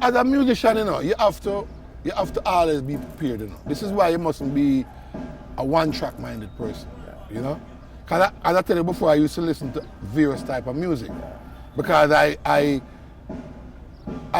as a musician, you have to always be prepared, This is why you mustn't be a one-track minded person, Because as I tell you before, I used to listen to various type of music. Because I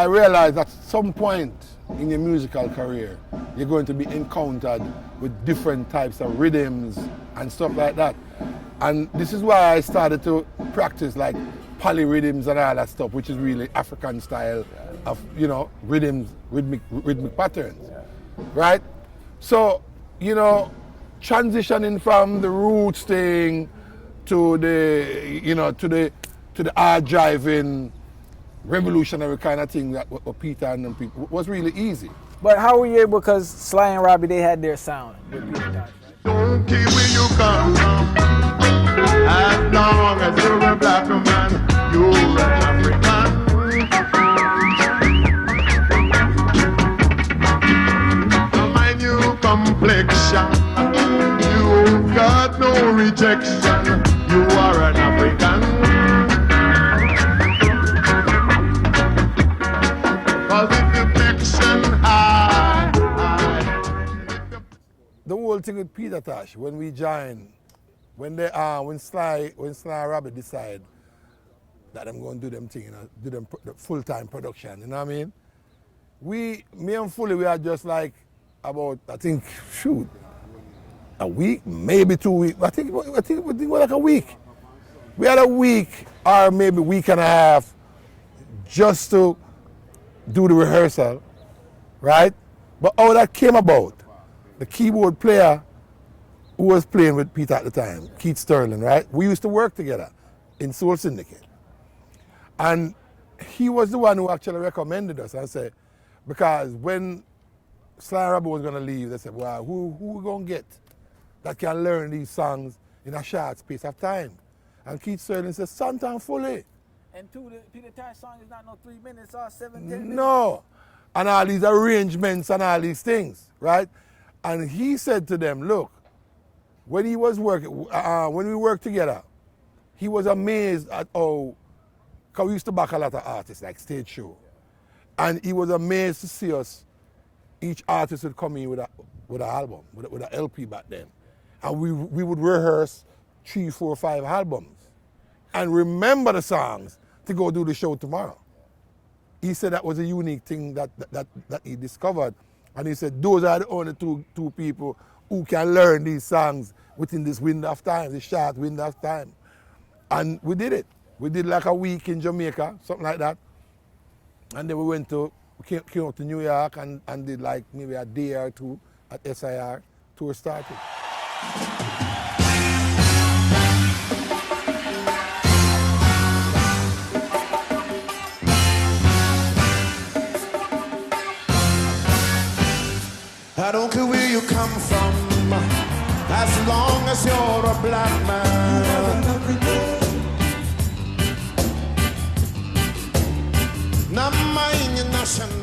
realized at some point in your musical career, you're going to be encountered with different types of rhythms and stuff like that. And this is why I started to practice like polyrhythms and all that stuff, which is really African style of, rhythms, rhythmic patterns, right? So, transitioning from the roots thing to the hard driving, revolutionary kind of thing that what Peter and them people was really easy. But how were you able, because Sly and Robbie, they had their sound with Peter Tosh, right? Don't care where you come from, as long as you're a black man, you're an African. My new complexion, you've got no rejection, you are an African. The whole thing with Peter Tosh, when we joined, when Sly and Robbie decide that I'm going to do them thing, do them the full-time production, you know what I mean? Me and Fully, we are just like about, I think, a week, maybe 2 weeks. I think we're like a week. We had a week or maybe a week and a half just to do the rehearsal, right? But how that came about, the keyboard player who was playing with Peter at the time, Keith Sterling, right? We used to work together in Soul Syndicate. And he was the one who actually recommended us and said, because when Sly and Robbie was going to leave, they said, well, who we going to get that can learn these songs in a short space of time? And Keith Sterling said, Santa and Fully. And the Peter Tosh song is not no 3 minutes or 7, 10 minutes. No. And all these arrangements and all these things, right? And he said to them, look, when he was working, when we worked together, he was amazed at how, because we used to back a lot of artists, like stage show. And he was amazed to see us, each artist would come in with an album, with an LP back then. And we would rehearse 3, 4, 5 albums and remember the songs to go do the show tomorrow. He said that was a unique thing that he discovered. And he said, those are the only two people who can learn these songs within this window of time, this short window of time. And we did it. We did like a week in Jamaica, something like that. And then we came up to New York and did like maybe a day or two at SIR. Tour started. I don't care where you come from, as long as you're a black man.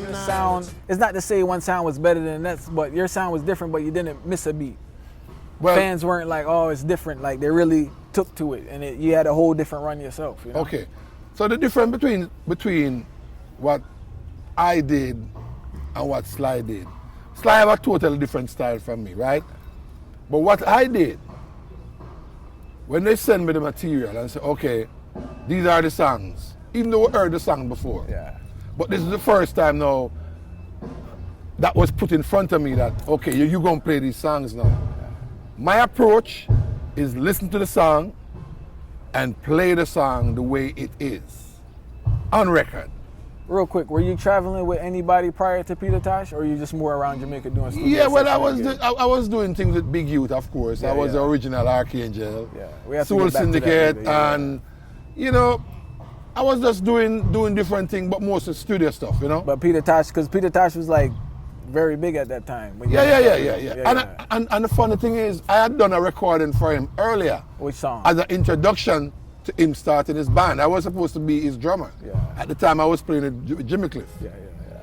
The sound, it's not to say one sound was better than the next, but your sound was different, but you didn't miss a beat. Well, fans weren't like, oh, it's different. Like, they really took to it, and you had a whole different run yourself. You know? Okay. So the difference between what I did and what Sly did, Sly have a totally different style from me, right? But what I did, when they send me the material and say, okay, these are the songs, even though we heard the song before. Yeah. But this is the first time now that was put in front of me that, okay, you're going to play these songs now. Yeah. My approach is listen to the song and play the song the way it is, on record. Real quick, were you traveling with anybody prior to Peter Tosh, or you just more around Jamaica doing stuff? Yeah, well, I was doing things with Big Youth, of course. I was the original Archangel, Soul Syndicate, and, you know, I was just doing different things, but mostly studio stuff, you know? But Peter Tosh, because Peter Tosh was like very big at that time. Yeah. And the funny thing is, I had done a recording for him earlier. Which song? As an introduction to him starting his band. I was supposed to be his drummer. Yeah. At the time, I was playing with Jimmy Cliff.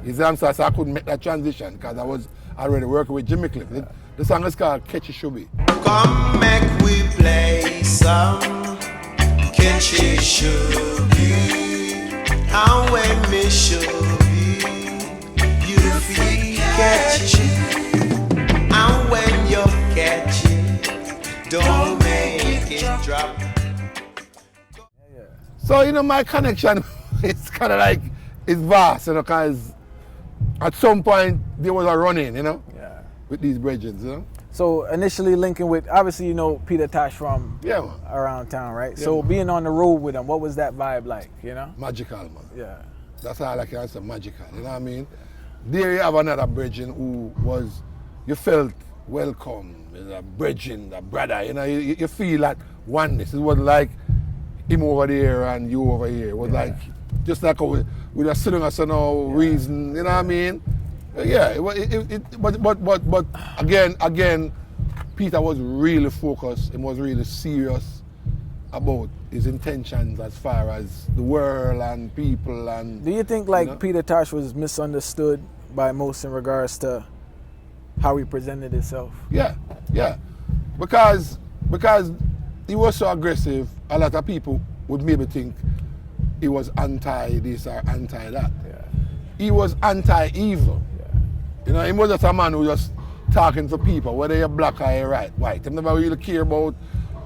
His answer, so I couldn't make that transition because I was already working with Jimmy Cliff. The song is called Catchy Shubi. Come make we play some Catchy Shubi. And when me Shubi, So, you know, my connection, it's kind of like, it's vast, you know, because at some point there was a run-in, you know, with these brethren, you know. So initially linking with, obviously you know Peter Tosh from man. around town, right? Yeah, so man. being on the road with him, what was that vibe like, you know? Magical, man. Yeah. That's all I can answer, magical, you know what I mean? There you have another brethren who was, you felt welcome, a brethren, a brother, you know, you feel that oneness. It wasn't like him over there and you over here. It was like, just like we just sitting us for no reason, you know what I mean? Yeah, but again, Peter was really focused and was really serious about his intentions as far as the world and people and. Do you think like you know? Peter Tosh was misunderstood by most in regards to how he presented himself? Yeah, because he was so aggressive. A lot of people would maybe think he was anti this or anti that. Yeah. He was anti-evil. You know, he was just a man who just talking to people, whether you're black or you're white. He never really care about,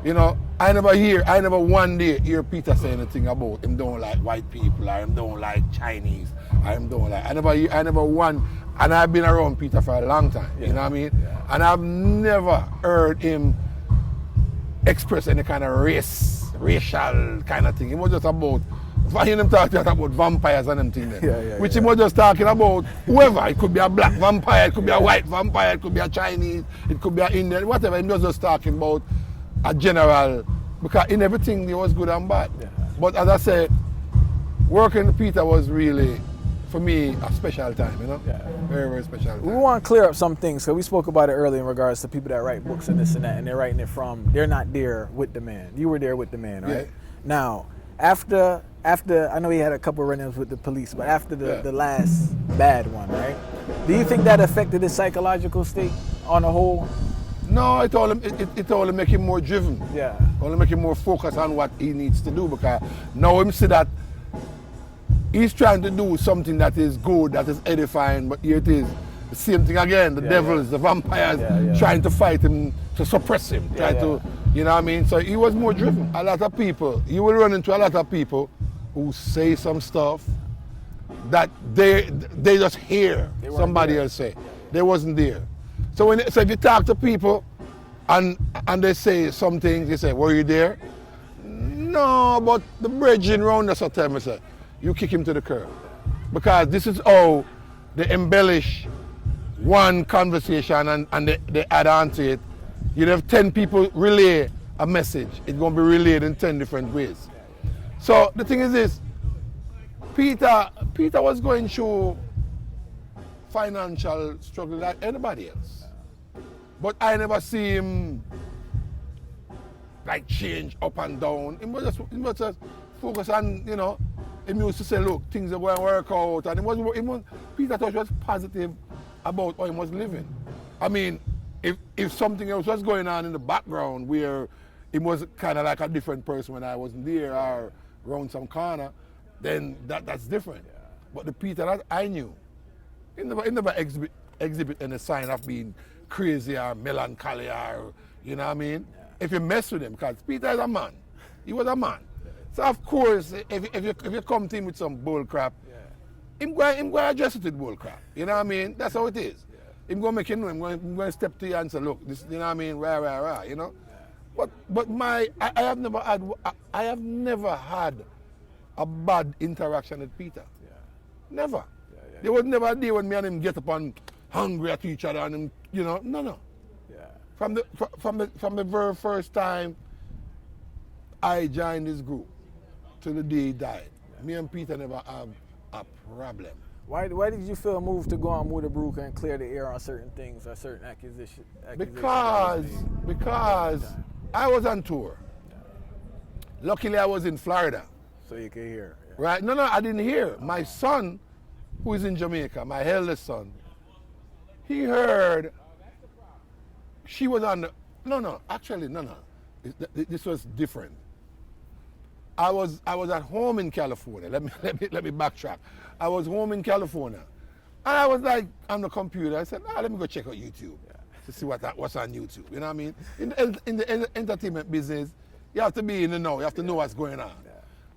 you know, I never one day hear Peter say anything about him don't like white people or him don't like Chinese or him don't like, I never one, and I've been around Peter for a long time, you know what I mean? Yeah. And I've never heard him express any kind of racial kind of thing. It was just about, if I hear him talk about vampires and them things, which he was just talking about whoever. It could be a black vampire, it could be a white vampire, it could be a Chinese, it could be an Indian, whatever. He was just talking about a general, because in everything he was good and bad. Yeah. But as I said, working with Peter was really, for me, a special time, you know? Yeah. Very, very special time. We want to clear up some things, because we spoke about it earlier in regards to people that write books and this and that, and they're writing it from, they're not there with the man. You were there with the man, right? Yeah. Now, after I know he had a couple run-ins with the police, but after the last bad one, right? Do you think that affected his psychological state on the whole? No, it only make him more driven. Yeah. Only make him more focused on what he needs to do, because now him see that he's trying to do something that is good, that is edifying, but here it is. The same thing again, the devils, the vampires trying to fight him, to suppress him, to, you know what I mean? So he was more driven. A lot of people, you will run into a lot of people who say some stuff that they just hear somebody else say. They wasn't there. So if you talk to people and they say some things, they say, were you there? No, but the bridging round us tell me, say, you kick him to the curb. Because this is how they embellish one conversation and they add on to it. You'd have 10 people relay a message. It's going to be relayed in 10 different ways. So the thing is this, Peter was going through financial struggle like anybody else. But I never see him like change up and down. He was just focus on, you know, he used to say, look, things are going to work out. And Peter Tosh was positive about how he was living. I mean, if something else was going on in the background where he was kind of like a different person when I wasn't there or around some corner, then that's different. Yeah. But the Peter that I knew, he never exhibit any sign of being crazy or melancholy or, you know what I mean? Yeah. If you mess with him, because Peter is a man. He was a man. So of course, if you come to him with some bull crap, him going to address it with bull crap. You know what I mean? That's how it is. Yeah. Him going to make him know. I'm going to step to you and say, look, this, you know what I mean? Rah, you know? Yeah. But I have never had a bad interaction with Peter. Yeah. Never. Yeah. There was never a day when me and him get up and hungry at each other and him, you know, no. Yeah. From the very first time I joined this group to the day he died, me and Peter never have a problem. Why did you feel moved to go on Moederbroek and clear the air on certain things or certain accusations? Because I was on tour. Yeah. Luckily I was in Florida. So you could hear. Yeah. Right? No, I didn't hear. My son, who is in Jamaica, my eldest son, he heard she was on the, no. This was different. I was at home in California. Let me backtrack. I was home in California, and I was like on the computer. I said, let me go check out YouTube to see what's on YouTube. You know what I mean? In the entertainment business, you have to be in the know. You have to know what's going on. Yeah.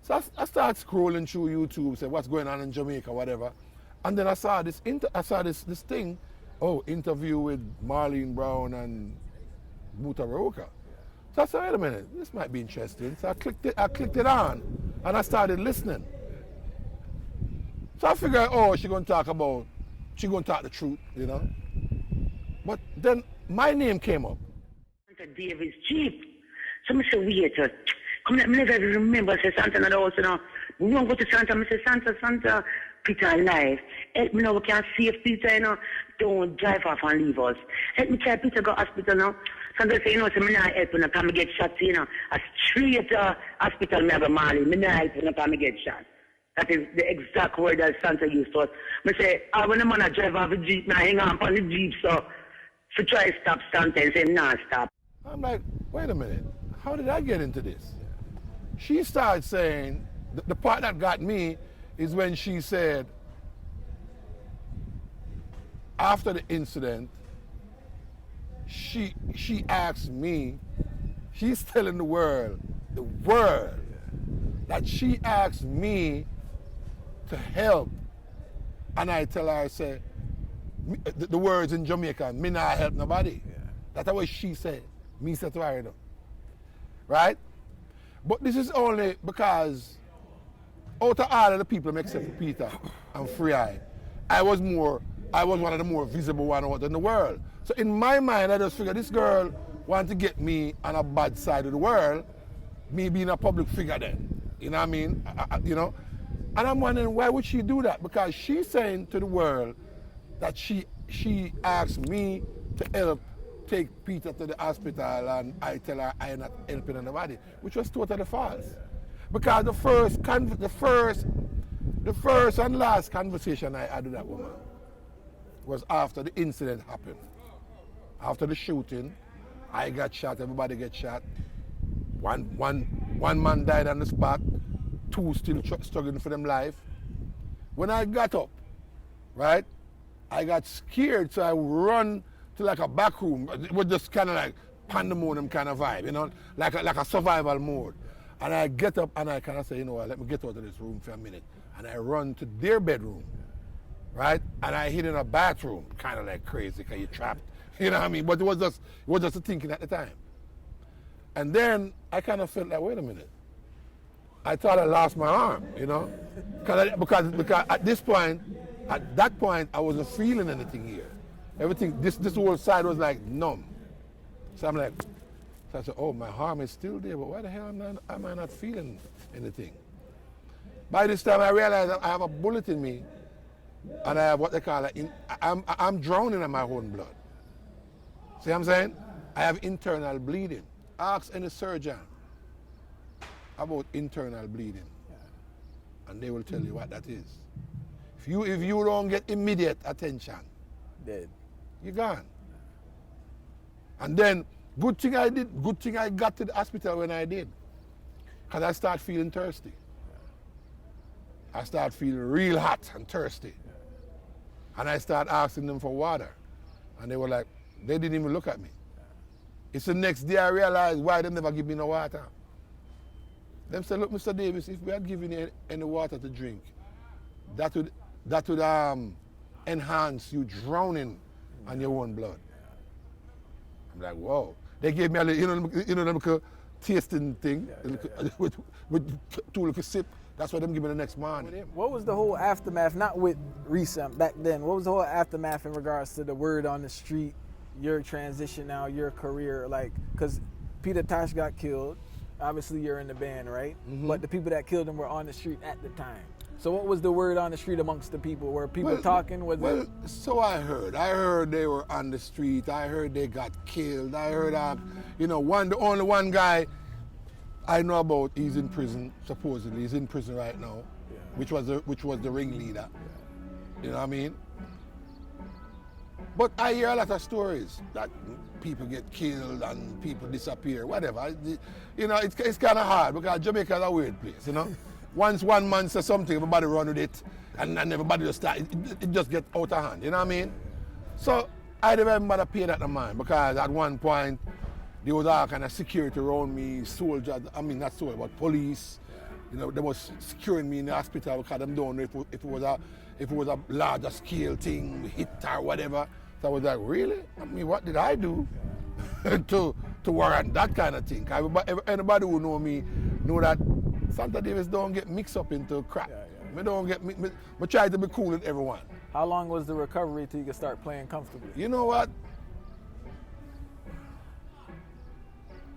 So I started scrolling through YouTube, say what's going on in Jamaica, whatever. And then I saw this thing, interview with Marlene Brown and Buta Baroka. So I said, wait a minute, this might be interesting. So I clicked it on, and I started listening. So I figured, she's gonna talk the truth, you know. But then my name came up. Santa Davis Jeep. So I said, wait, come let me never remember, say Santa in the house, you know. We won't go to Santa, I say, Santa, Peter alive. Help me now, we can't save Peter, you know. Don't drive off and leave us. Help me carry Peter go hospital now. Santa say, you know, so me not help when I come get shot, you know. A straight hospital, me have a Marley. Me not help when I come get shot. That is the exact word that Santa used to us. I say, when the man drive off the Jeep, now hang on the Jeep, so try to stop Santa and say, nah, stop. I'm like, wait a minute, how did I get into this? She started saying, the part that got me is when she said, after the incident, she asked me, she's telling the world, that she asked me to help. And I tell her, I say, the words in Jamaica, me not help nobody. Yeah. That's what she said. Me said to her, you know. Right? But this is only because out of all of the people except for Peter and Free Eye, I was one of the more visible ones out in the world. So in my mind, I just figured this girl wanted to get me on a bad side of the world, me being a public figure then. You know what I mean? You know? And I'm wondering, why would she do that? Because she's saying to the world that she asked me to help take Peter to the hospital, and I tell her I'm not helping anybody, which was totally false. Because the first and last conversation I had with that woman was after the incident happened. After the shooting, I got shot, everybody got shot. One man died on the spot, two still struggling for them life. When I got up, right, I got scared, so I run to like a back room. It was just kind of like pandemonium kind of vibe, you know, like a survival mode. And I get up and I kind of say, you know what, let me get out of this room for a minute. And I run to their bedroom, right? And I hid in a bathroom, kind of like crazy, because you're trapped, you know what I mean? But it was just a thinking at the time. And then I kind of felt like, wait a minute. I thought I lost my arm, you know? Because at that point, I wasn't feeling anything here. Everything, this whole side was like numb. So I'm like, so I said, oh, my arm is still there, but why the hell am I not feeling anything? By this time, I realized I have a bullet in me, and I have what they call I'm drowning in my own blood. See what I'm saying? I have internal bleeding. Ask any surgeon about internal bleeding, and they will tell you what that is. If you don't get immediate attention, dead, you're gone. And then, good thing I got to the hospital when I did, because I started feeling thirsty. I started feeling real hot and thirsty. And I started asking them for water, and they were like, they didn't even look at me. It's the next day I realized why they never give me no water. Them said, look, Mr. Davis, if we had given you any water to drink, that would enhance you drowning on your own blood. I'm like, whoa. They gave me a little, you know, the tasting thing with two little sip. That's what them give me the next morning. What was the whole aftermath, not with recent, back then, what was the whole aftermath in regards to the word on the street, your transition now, your career, like, because Peter Tosh got killed, obviously you're in the band, right? Mm-hmm. But the people that killed him were on the street at the time. So what was the word on the street amongst the people? Were people talking? So I heard they were on the street. I heard they got killed. I heard, the only one guy I know about, he's in prison, supposedly. He's in prison right now, which was the ringleader. You know what I mean? But I hear a lot of stories that people get killed and people disappear, whatever. You know, it's kind of hard because Jamaica is a weird place, you know? Once one man says something, everybody run with it, and everybody just start, it just gets out of hand, you know what I mean? So I didn't even bother pay that no mind, because at one point, there was all kind of security around me, soldiers, I mean not soldiers, but police, You know, they was securing me in the hospital because them don't know if it was a larger scale thing, hit or whatever. So I was like, really? I mean, what did I do to warrant that kind of thing? Anybody who know me know that Santa Davis don't get mixed up into crap. Me don't get me try to be cool with everyone. How long was the recovery till you could start playing comfortably? You know what?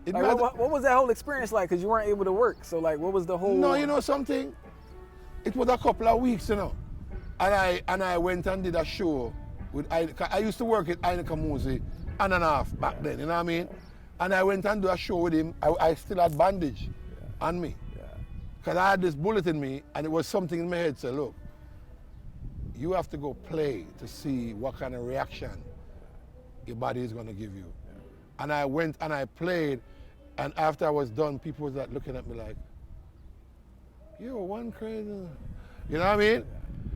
Like, what was that whole experience like? Because you weren't able to work. So like, what was the whole? No, you know something? It was a couple of weeks, you know. And I went and did a show with I used to work at Aineka Musi on and off back then, you know what I mean? And I went and do a show with him. I still had bandage on me. Because I had this bullet in me and it was something in my head said, look, you have to go play to see what kind of reaction your body is going to give you. And I went and I played, and after I was done, people was like looking at me like, you're one crazy. You know what I mean?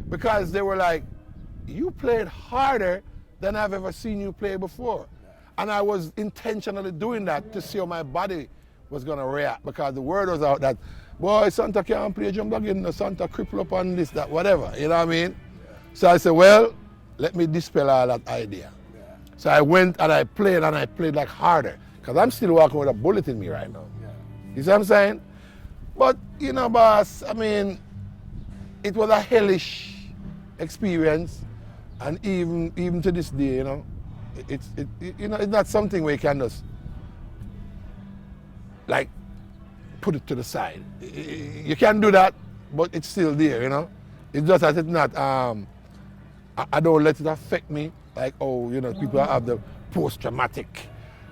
Because they were like, you played harder than I've ever seen you play before. And I was intentionally doing that to see how my body was going to react, because the word was out that, boy, Santa can't play drum again, Santa cripple up on this, that, whatever. You know what I mean? So I said, well, let me dispel all that idea. So I went and I played like harder, because I'm still walking with a bullet in me right now. You see what I'm saying? But, you know, boss, I mean, it was a hellish experience, and even to this day, you know, it's not something where you can just, like, put it to the side. You can do that, but it's still there, you know? It's just that it's not, I don't let it affect me. Like, oh, you know, people have the post-traumatic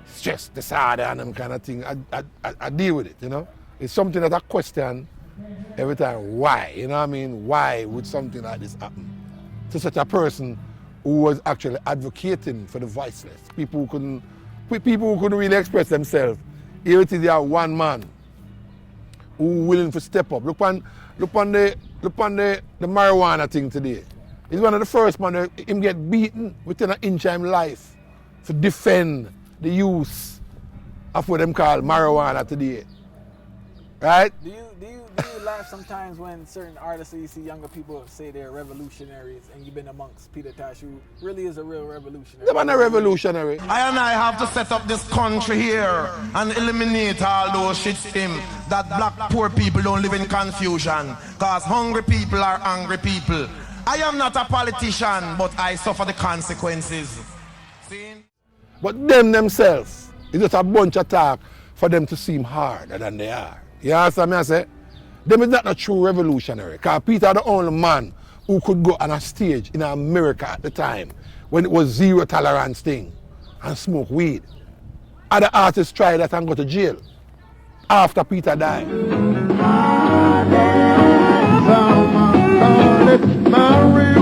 stress disorder and them kind of thing. I deal with it, you know. It's something that I question every time. Why? You know what I mean? Why would something like this happen to such a person who was actually advocating for the voiceless? People who couldn't really express themselves. Here it is, you have one man who willing to step up. Look on the marijuana thing today. He's one of the first man him get beaten within an inch of his life to defend the use of what them call marijuana today. Right? Do you laugh sometimes when certain artists, or you see younger people say they're revolutionaries, and you've been amongst Peter Tosh, who really is a real revolutionary? The man a revolutionary. I and I have to set up this country here and eliminate all those shit stem that black poor people don't live in confusion, because hungry people are angry people. I am not a politician, but I suffer the consequences. See? But them themselves, it's just a bunch of talk for them to seem harder than they are. You understand me I say? Them is not a true revolutionary, because Peter the only man who could go on a stage in America at the time when it was zero tolerance thing and smoke weed. Other artists tried that and go to jail after Peter died. Maria.